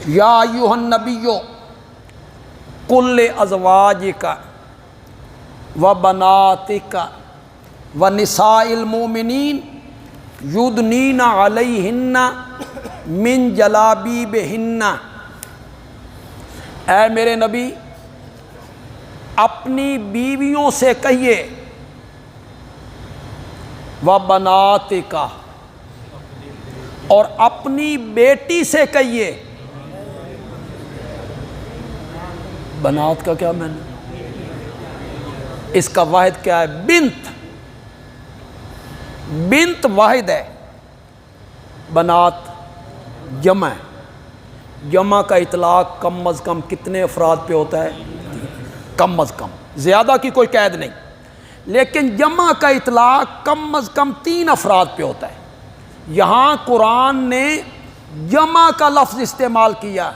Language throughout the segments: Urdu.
یا ایھا النبی قل لازواجک وبناتک ونساء المؤمنین یدنین علیہن من جلابیبہن، اے میرے نبی اپنی بیویوں سے کہیے، وبناتک اور اپنی بیٹی سے کہیے۔ بنات کا کیا معنی؟ اس کا واحد کیا ہے؟ بنت، بنت واحد ہے، بنات جمع ہے۔ جمع کا اطلاق کم از کم کتنے افراد پہ ہوتا ہے؟ کم از کم، زیادہ کی کوئی قید نہیں، لیکن جمع کا اطلاق کم از کم 3 افراد پہ ہوتا ہے۔ یہاں قرآن نے جمع کا لفظ استعمال کیا،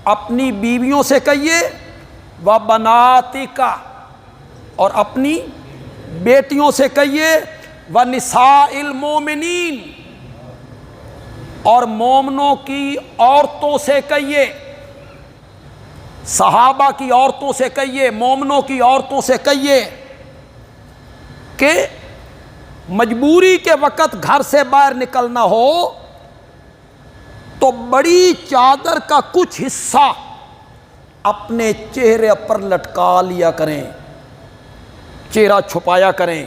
اپنی بیویوں سے کہیے، وَبَنَاتِكَ اور اپنی بیٹیوں سے کہیے، وَنِسَاءِ الْمُؤْمِنِينَ اور مومنوں کی عورتوں سے کہیے، صحابہ کی عورتوں سے کہیے، مومنوں کی عورتوں سے کہیے کہ مجبوری کے وقت گھر سے باہر نکلنا ہو تو بڑی چادر کا کچھ حصہ اپنے چہرے پر لٹکا لیا کریں، چہرہ چھپایا کریں۔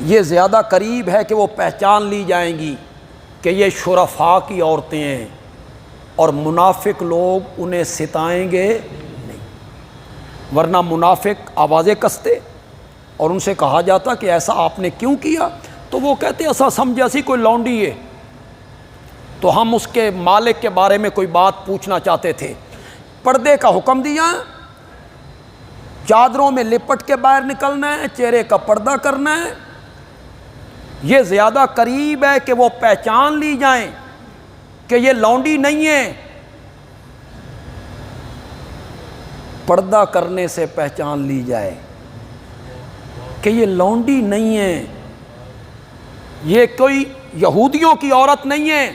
یہ زیادہ قریب ہے کہ وہ پہچان لی جائیں گی کہ یہ شرفاء کی عورتیں ہیں، اور منافق لوگ انہیں ستائیں گے نہیں، ورنہ منافق آوازیں کستے اور ان سے کہا جاتا کہ ایسا آپ نے کیوں کیا، تو وہ کہتے ایسا سمجھا سی کوئی لونڈی ہے، تو ہم اس کے مالک کے بارے میں کوئی بات پوچھنا چاہتے تھے۔ پردے کا حکم دیا، چادروں میں لپٹ کے باہر نکلنا ہے، چہرے کا پردہ کرنا ہے۔ یہ زیادہ قریب ہے کہ وہ پہچان لی جائیں کہ یہ لونڈی نہیں ہے، پردہ کرنے سے پہچان لی جائے کہ یہ لونڈی نہیں ہے، یہ کوئی یہودیوں کی عورت نہیں ہے،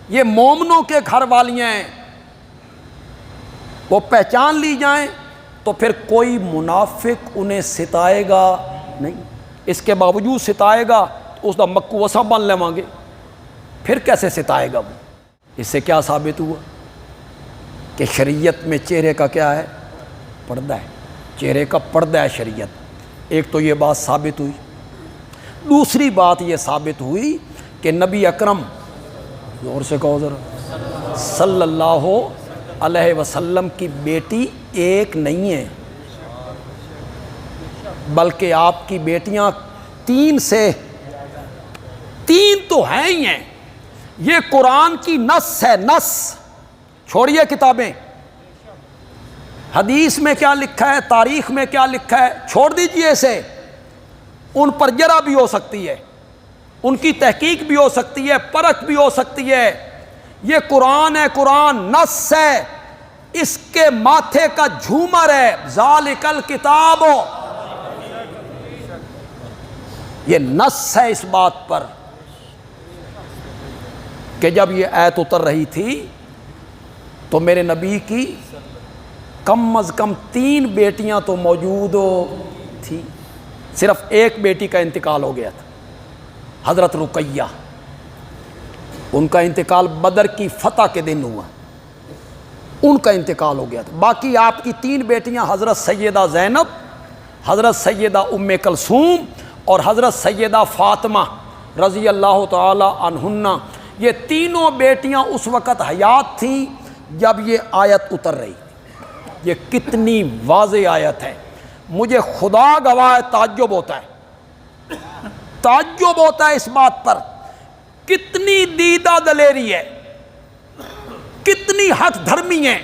یہ مومنوں کے گھر والیاں ہیں، وہ پہچان لی جائیں تو پھر کوئی منافق انہیں ستائے گا نہیں۔ اس کے باوجود ستائے گا تو اس دا مکو وسا بن لیں گے، پھر کیسے ستائے گا وہ؟ اس سے کیا ثابت ہوا کہ شریعت میں چہرے کا کیا ہے؟ پردہ ہے، چہرے کا پردہ ہے شریعت۔ ایک تو یہ بات ثابت ہوئی، دوسری بات یہ ثابت ہوئی کہ نبی اکرم، زور سے کہو ذرا، صلی اللہ علیہ وسلم کی بیٹی ایک نہیں ہے، بلکہ آپ کی بیٹیاں 3 سے 3 تو ہیں ہی ہیں۔ یہ قرآن کی نص ہے، نص، چھوڑیے کتابیں، حدیث میں کیا لکھا ہے، تاریخ میں کیا لکھا ہے چھوڑ دیجئے اسے، ان پر جرح بھی ہو سکتی ہے، ان کی تحقیق بھی ہو سکتی ہے، پرکھ بھی ہو سکتی ہے۔ یہ قرآن ہے، قرآن نص ہے، اس کے ماتھے کا جھومر ہے، ذالک الکتاب، یہ نص ہے اس بات پر کہ جب یہ آیت اتر رہی تھی تو میرے نبی کی کم از کم 3 بیٹیاں تو موجود تھی، صرف ایک بیٹی کا انتقال ہو گیا تھا، حضرت رقیہ، ان کا انتقال بدر کی فتح کے دن ہوا، ان کا انتقال ہو گیا تھا۔ باقی آپ کی 3 بیٹیاں حضرت سیدہ زینب، حضرت سیدہ ام کلثوم اور حضرت سیدہ فاطمہ رضی اللہ تعالی عنہن، یہ تینوں بیٹیاں اس وقت حیات تھیں جب یہ آیت اتر رہی تھی۔ یہ کتنی واضح آیت ہے، مجھے خدا گواہ تعجب ہوتا ہے، تعجب ہوتا ہے اس بات پر، کتنی دیدہ دلیری ہے، کتنی حق دھرمی ہے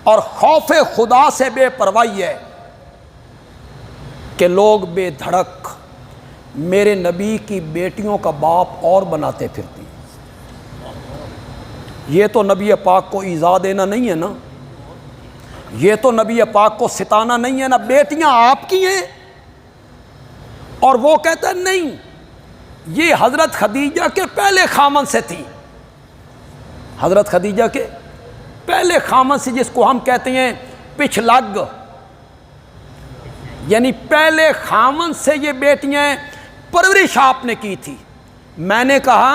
اور خوف خدا سے بے پرواہی ہے کہ لوگ بے دھڑک میرے نبی کی بیٹیوں کا باپ اور بناتے پھرتی ہیں۔ یہ تو نبی پاک کو ایذا دینا نہیں ہے نا، یہ تو نبی پاک کو ستانا نہیں ہے نا، بیٹیاں آپ کی ہیں اور وہ کہتا ہے نہیں، یہ حضرت خدیجہ کے پہلے خامن سے تھی، حضرت خدیجہ کے پہلے خامن سے، جس کو ہم کہتے ہیں پچھلگ، یعنی پہلے خامن سے یہ بیٹیاں پرورش آپ نے کی تھی۔ میں نے کہا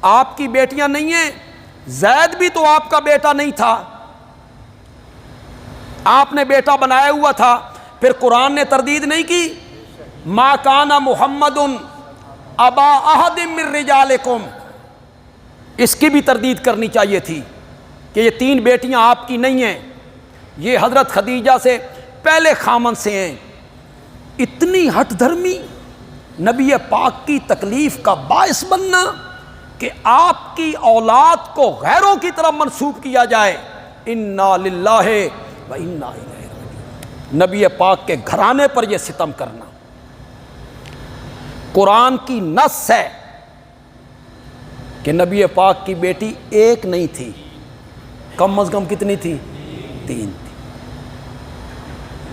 آپ کی بیٹیاں نہیں ہیں، زید بھی تو آپ کا بیٹا نہیں تھا، آپ نے بیٹا بنایا ہوا تھا۔ پھر قرآن نے تردید نہیں کی، ما کان محمد ابا احد من رجالکم، اس کی بھی تردید کرنی چاہیے تھی کہ یہ 3 بیٹیاں آپ کی نہیں ہیں، یہ حضرت خدیجہ سے پہلے خامن سے ہیں۔ اتنی ہٹ دھرمی، نبی پاک کی تکلیف کا باعث بننا کہ آپ کی اولاد کو غیروں کی طرف منسوب کیا جائے، انا للہ و انا الیہ راجعون۔ نبی پاک کے گھرانے پر یہ ستم کرنا قرآن کی نص ہے کہ نبی پاک کی بیٹی ایک نہیں تھی، کم از کم کتنی تھی؟ 3 تھی۔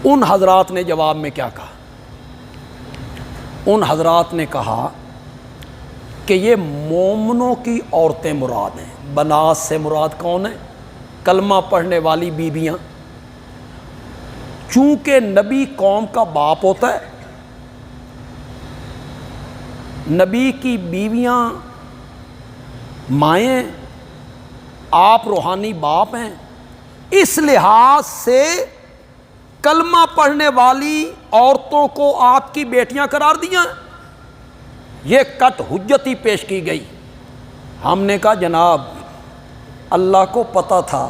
ان حضرات نے جواب میں کیا کہا؟ ان حضرات نے کہا کہ یہ مومنوں کی عورتیں مراد ہیں۔ بنات سے مراد کون ہے؟ کلمہ پڑھنے والی بیویاں۔ چونکہ نبی قوم کا باپ ہوتا ہے، نبی کی بیویاں مائیں، آپ روحانی باپ ہیں، اس لحاظ سے کلمہ پڑھنے والی عورتوں کو آپ کی بیٹیاں قرار دیا۔ یہ کٹ حجتی پیش کی گئی۔ ہم نے کہا جناب اللہ کو پتہ تھا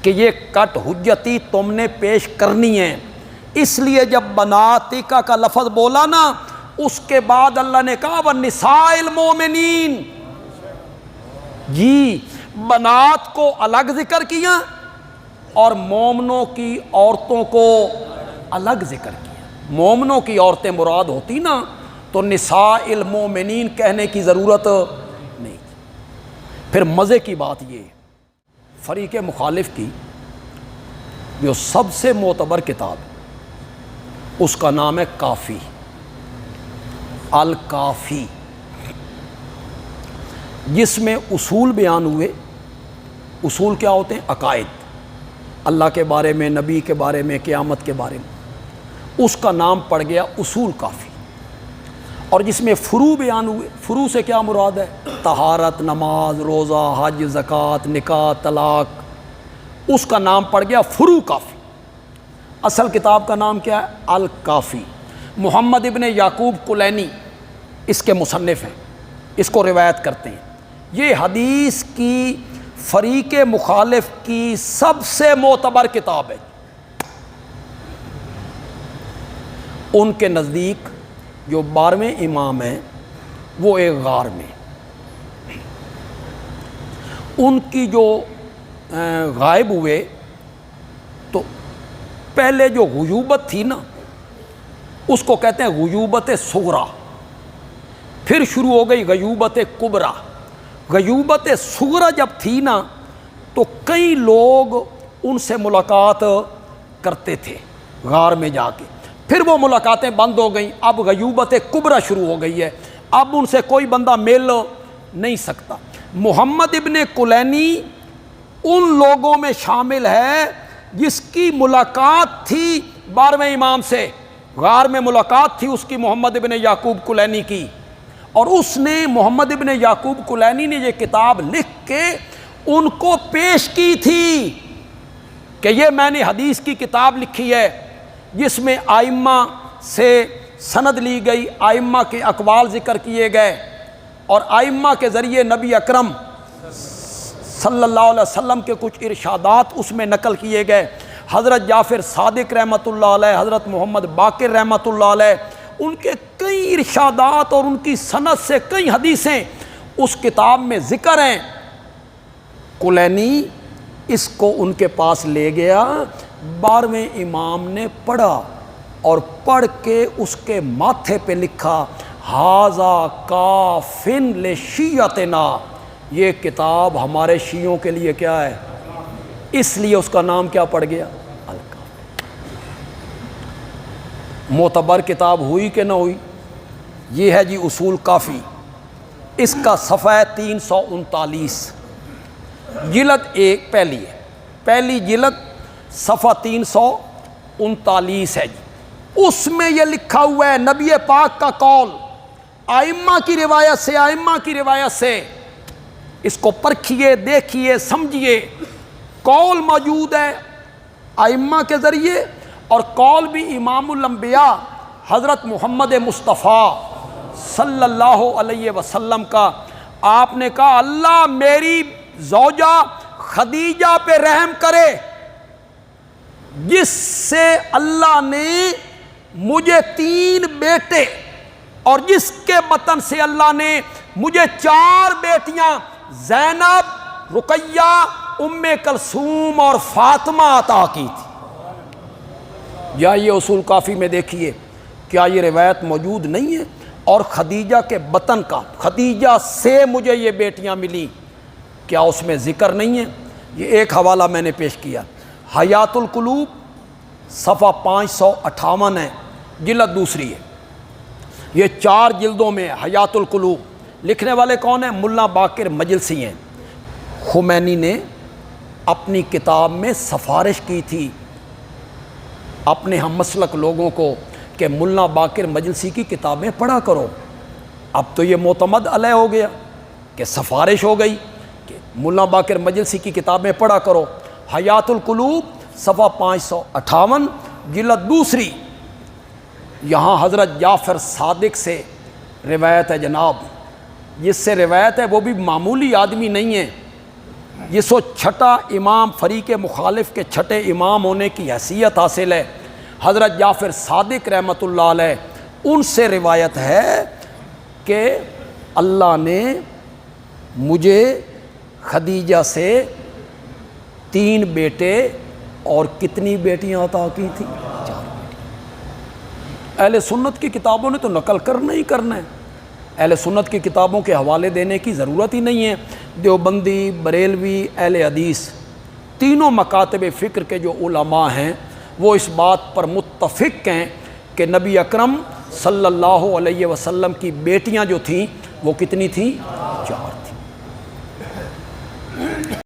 کہ یہ کٹ حجتی تم نے پیش کرنی ہے، اس لیے جب بناتکا کا لفظ بولا نا، اس کے بعد اللہ نے کہا وَالنِّسَاءِ الْمُؤْمِنِينَ، جی بنات کو الگ ذکر کیا اور مومنوں کی عورتوں کو الگ ذکر کیا۔ مومنوں کی عورتیں مراد ہوتی نا تو نساء المومنین کہنے کی ضرورت نہیں تھی۔ پھر مزے کی بات یہ، فریق مخالف کی جو سب سے معتبر کتاب اس کا نام ہے کافی، الکافی، جس میں اصول بیان ہوئے۔ اصول کیا ہوتے ہیں؟ عقائد، اللہ کے بارے میں، نبی کے بارے میں، قیامت کے بارے میں، اس کا نام پڑ گیا اصول کافی۔ اور جس میں فروع بیان ہوئے، فروع سے کیا مراد ہے؟ طہارت، نماز، روزہ، حج، زکوٰۃ، نکاح، طلاق، اس کا نام پڑ گیا فروع کافی۔ اصل کتاب کا نام کیا ہے؟ الکافی۔ محمد ابن یعقوب کلینی اس کے مصنف ہیں، اس کو روایت کرتے ہیں۔ یہ حدیث کی فریق مخالف کی سب سے معتبر کتاب ہے۔ ان کے نزدیک جو 12ویں امام ہیں وہ ایک غار میں، ان کی جو غائب ہوئے تو پہلے جو غیوبت تھی نا اس کو کہتے ہیں غیوبت صغریٰ، پھر شروع ہو گئی غیوبت کبریٰ۔ غیوبت صغریٰ جب تھی نا تو کئی لوگ ان سے ملاقات کرتے تھے غار میں جا کے، پھر وہ ملاقاتیں بند ہو گئیں، اب غیوبت کبریٰ شروع ہو گئی ہے، اب ان سے کوئی بندہ مل نہیں سکتا۔ محمد ابن کلینی ان لوگوں میں شامل ہے جس کی ملاقات تھی 12ویں امام سے، غار میں ملاقات تھی اس کی محمد ابن یعقوب کلینی کی، اور اس نے محمد ابن یعقوب کلینی نے یہ کتاب لکھ کے ان کو پیش کی تھی کہ یہ میں نے حدیث کی کتاب لکھی ہے جس میں آئمہ سے سند لی گئی، آئمہ کے اقوال ذکر کیے گئے، اور آئمہ کے ذریعے نبی اکرم صلی اللہ علیہ وسلم کے کچھ ارشادات اس میں نقل کیے گئے۔ حضرت جعفر صادق رحمۃ اللہ علیہ، حضرت محمد باقر رحمۃ اللہ علیہ، ان کے کئی ارشادات اور ان کی سند سے کئی حدیثیں اس کتاب میں ذکر ہیں۔ کلینی اس کو ان کے پاس لے گیا، 12ویں امام نے پڑھا اور پڑھ کے اس کے ماتھے پہ لکھا ھذا کافن لشیعتنا، یہ کتاب ہمارے شیعوں کے لیے کیا ہے، اس لیے اس کا نام کیا پڑ گیا؟ الکافی۔ معتبر کتاب ہوئی کہ نہ ہوئی؟ یہ ہے جی اصول کافی۔ اس کا صفحہ 339 جلد 1 پہلی ہے، پہلی جلد صفحہ 339 ہے جی۔ اس میں یہ لکھا ہوا ہے نبی پاک کا قول ائمہ کی روایت سے، ائمہ کی روایت سے، اس کو پرکھیے، دیکھیے، سمجھیے۔ قول موجود ہے ائمہ کے ذریعے، اور قول بھی امام الانبیاء حضرت محمد مصطفیٰ صلی اللہ علیہ وسلم کا۔ آپ نے کہا اللہ میری زوجہ خدیجہ پہ رحم کرے، جس سے اللہ نے مجھے 3 بیٹے، اور جس کے بطن سے اللہ نے مجھے 4 بیٹیاں زینب، رقیہ، ام کلثوم اور فاطمہ عطا کی تھی۔ یا یہ اصول کافی میں دیکھیے، کیا یہ روایت موجود نہیں ہے؟ اور خدیجہ کے بطن کا، خدیجہ سے مجھے یہ بیٹیاں ملی، کیا اس میں ذکر نہیں ہے؟ یہ ایک حوالہ میں نے پیش کیا، حیات القلوب صفحہ 558 ہے، جلد دوسری ہے۔ یہ 4 جلدوں میں حیات القلوب، لکھنے والے کون ہیں؟ ملا باقر مجلسی ہیں۔ خمینی نے اپنی کتاب میں سفارش کی تھی اپنے ہم مسلک لوگوں کو کہ ملا باقر مجلسی کی کتابیں پڑھا کرو۔ اب تو یہ معتمد علیہ ہو گیا کہ سفارش ہو گئی کہ ملا باقر مجلسی کی کتابیں پڑھا کرو۔ حیات القلوب صفحہ 558 جلد دوسری، یہاں حضرت جعفر صادق سے روایت ہے جناب، جس سے روایت ہے وہ بھی معمولی آدمی نہیں ہے، جس کو چھٹا امام فریق مخالف کے چھٹے امام ہونے کی حیثیت حاصل ہے، حضرت جعفر صادق رحمۃ اللہ علیہ، ان سے روایت ہے کہ اللہ نے مجھے خدیجہ سے 3 بیٹے اور کتنی بیٹیاں عطا کی تھی؟ 4 بیٹیاں۔ اہل سنت کی کتابوں نے تو نقل کرنا ہی کرنا ہے، اہل سنت کی کتابوں کے حوالے دینے کی ضرورت ہی نہیں ہے۔ دیوبندی، بریلوی، اہل حدیث، تینوں مکاتب فکر کے جو علماء ہیں وہ اس بات پر متفق ہیں کہ نبی اکرم صلی اللہ علیہ وسلم کی بیٹیاں جو تھیں وہ کتنی تھیں؟ 4۔